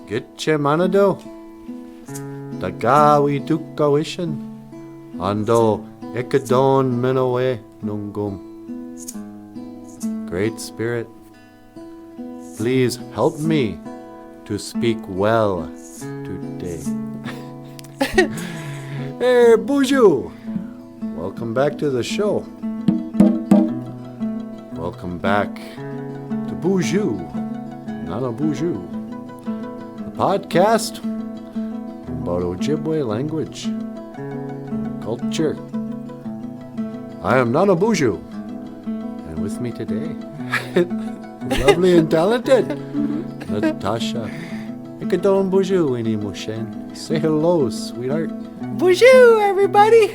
Gitche manado, Dagawi dukawishin, Ando ekadon minowe nungum. Great Spirit, please help me to speak well today. Hey, BOOZHOO! Welcome back to the show. Welcome back to BOOZHOO, NANABOOZHOO, the podcast about Ojibwe language and culture. I am NANABOOZHOO, and with me today, lovely and talented Natasha. Ikadon BOOZHOO ini Mushen. Say hello, sweetheart. BOOZHOO, everybody!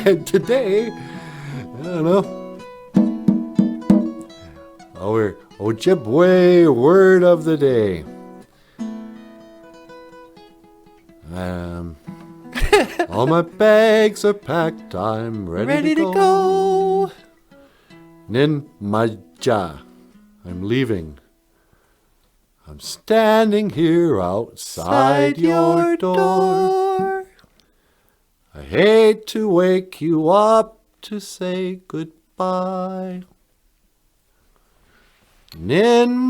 And today, I don't know, our Ojibwe word of the day. All my bags are packed, I'm ready to go. Maajaa, I'm leaving. I'm standing here outside your door. I hate to wake you up to say goodbye.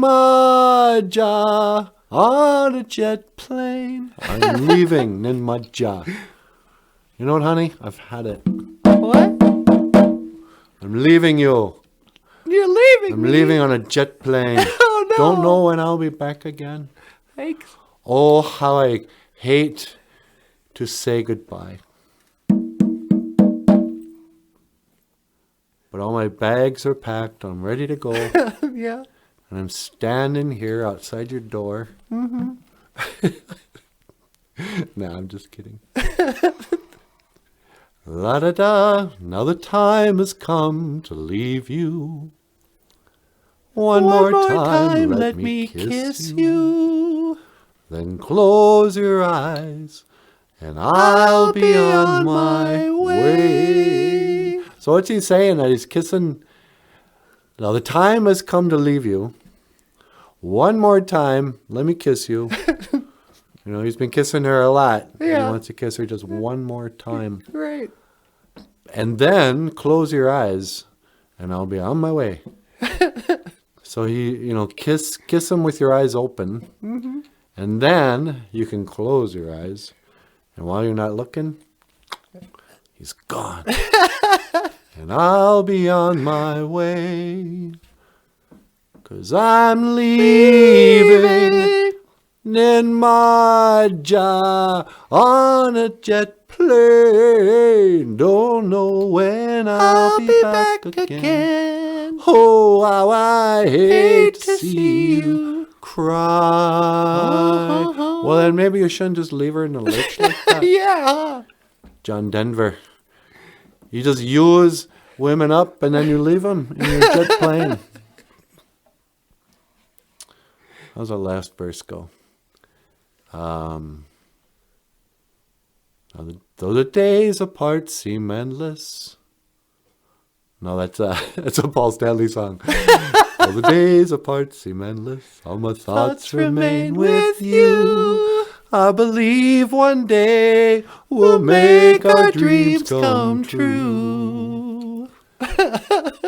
Maajaa on a jet plane. I'm leaving, Maajaa. You know what, honey? I've had it. What? I'm leaving you. You're leaving I'm me? leaving on a jet plane. Oh, no. Don't know when I'll be back again. Thanks. Oh, how I hate to say goodbye. But all my bags are packed. I'm ready to go. Yeah. And I'm standing here outside your door. Mm-hmm. Nah, I'm just kidding. La-da-da, now the time has come to leave you. One more time, let me kiss you. Then close your eyes, and I'll be on my way. So what's he saying? That he's kissing. Now the time has come to leave you. One more time, let me kiss you. You know, he's been kissing her a lot. Yeah. He wants to kiss her just one more time. Right. And then close your eyes, and I'll be on my way. So he, you know, kiss him with your eyes open. Mm-hmm. And then you can close your eyes. And while you're not looking, he's gone. And I'll be on my way. 'Cause I'm leaving Maajaa on a jet plane. Don't know when I'll be back again. Oh, how I hate to see you cry. Well, then maybe you shouldn't just leave her in the lurch like that. Yeah. John Denver. You just use women up and then you leave them in your jet plane. How's our last verse go? Though the days apart seem endless. No, that's a Paul Stanley song. Though the days apart seem endless, all my thoughts remain with you. I believe one day we'll make our dreams come true.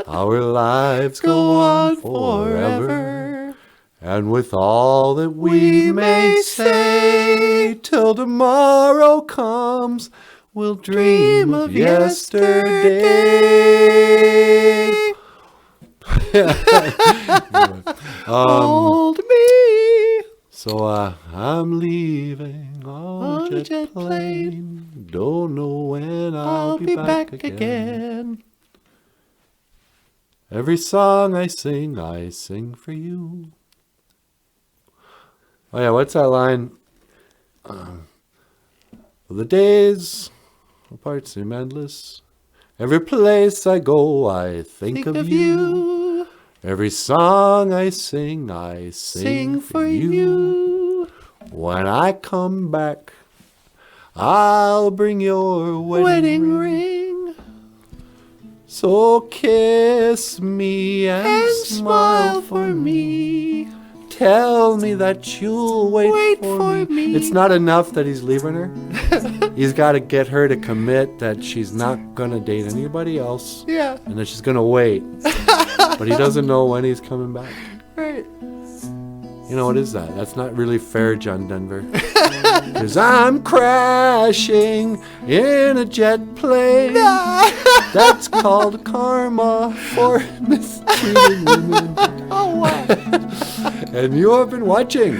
Our lives go on forever, and with all that we may say, till tomorrow comes, we'll dream of yesterday. Hold me. So I'm leaving on a jet plane. Don't know when I'll be back again. Every song I sing for you. Oh yeah, what's that line? The days apart seem endless. Every place I go, I think of you. Every song I sing for you. When I come back, I'll bring your wedding ring. So kiss me and smile for me. Tell me that you'll wait for me. It's not enough that he's leaving her. He's got to get her to commit that she's not going to date anybody else. Yeah. And that she's going to wait. But he doesn't know when he's coming back. Right. You know, what is that? That's not really fair, John Denver. Because I'm crashing in a jet plane. That's called karma for mistreating women. Oh, wow. And you have been watching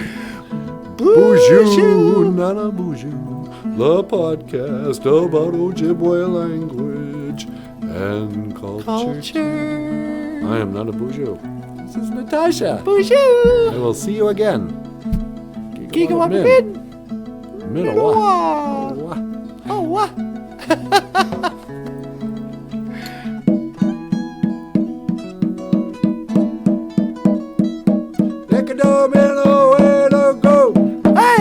BOOZHOO. NANABOOZHOO, the podcast about Ojibwe language and culture. I am NANABOOZHOO. This is Natasha. BOOZHOO. I will see you again. Gigawatt Min. Minawa. Oh, wow. Way to go. Hey,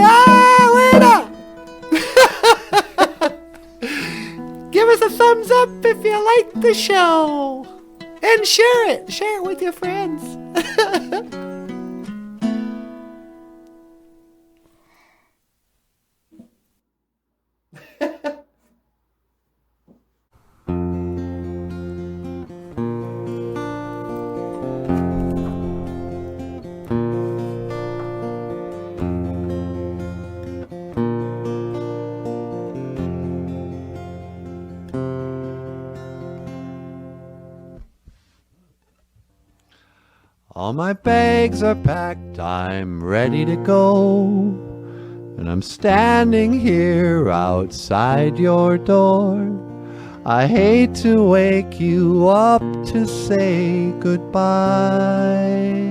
give us a thumbs up if you like the show. And share it. Share it with your friends. All my bags are packed, I'm ready to go. And I'm standing here outside your door. I hate to wake you up to say goodbye.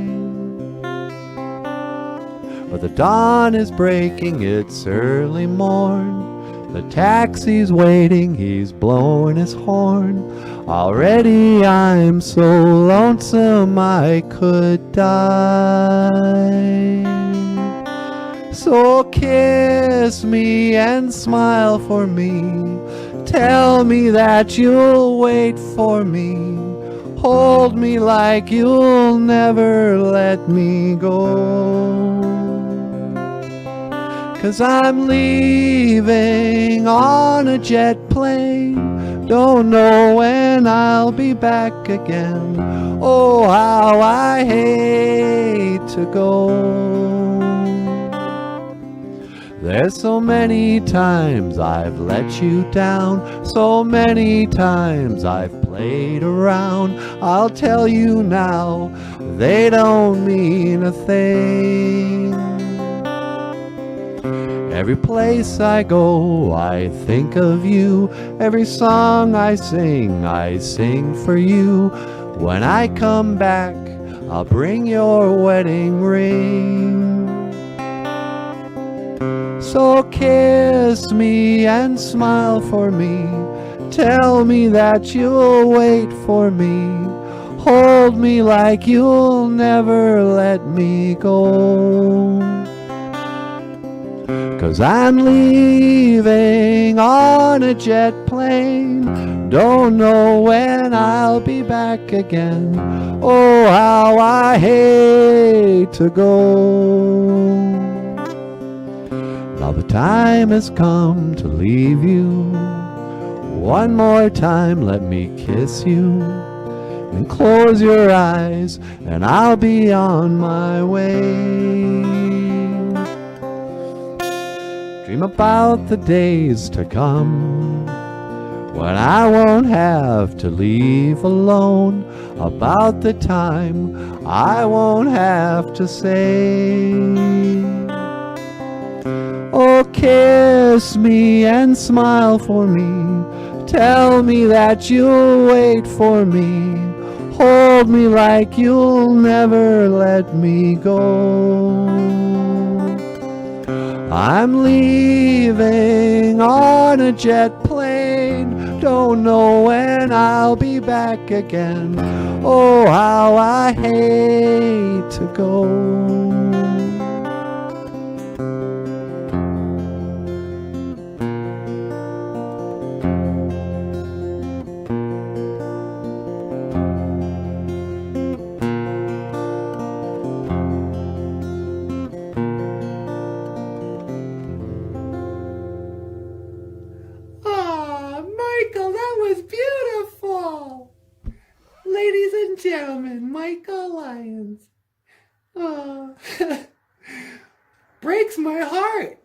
But the dawn is breaking, it's early morn. The taxi's waiting, he's blowing his horn. Already I'm so lonesome I could die. So kiss me and smile for me. Tell me that you'll wait for me. Hold me like you'll never let me go. 'Cause I'm leaving on a jet plane. Don't know when I'll be back again. Oh, how I hate to go. There's so many times I've let you down. So many times I've played around. I'll tell you now, they don't mean a thing. Every place I go, I think of you. Every song I sing for you. When I come back, I'll bring your wedding ring. So kiss me and smile for me. Tell me that you'll wait for me. Hold me like you'll never let me go. 'Cause I'm leaving on a jet plane. Don't know when I'll be back again. Oh, how I hate to go. Now the time has come to leave you. One more time, let me kiss you. And close your eyes, and I'll be on my way. Dream about the days to come, when I won't have to leave alone. About the time I won't have to say, oh, kiss me and smile for me. Tell me that you'll wait for me. Hold me like you'll never let me go. I'm leaving on a jet plane. Don't know when I'll be back again. Oh, how I hate to go. and gentlemen, Michael Lyons. Oh. Breaks my heart.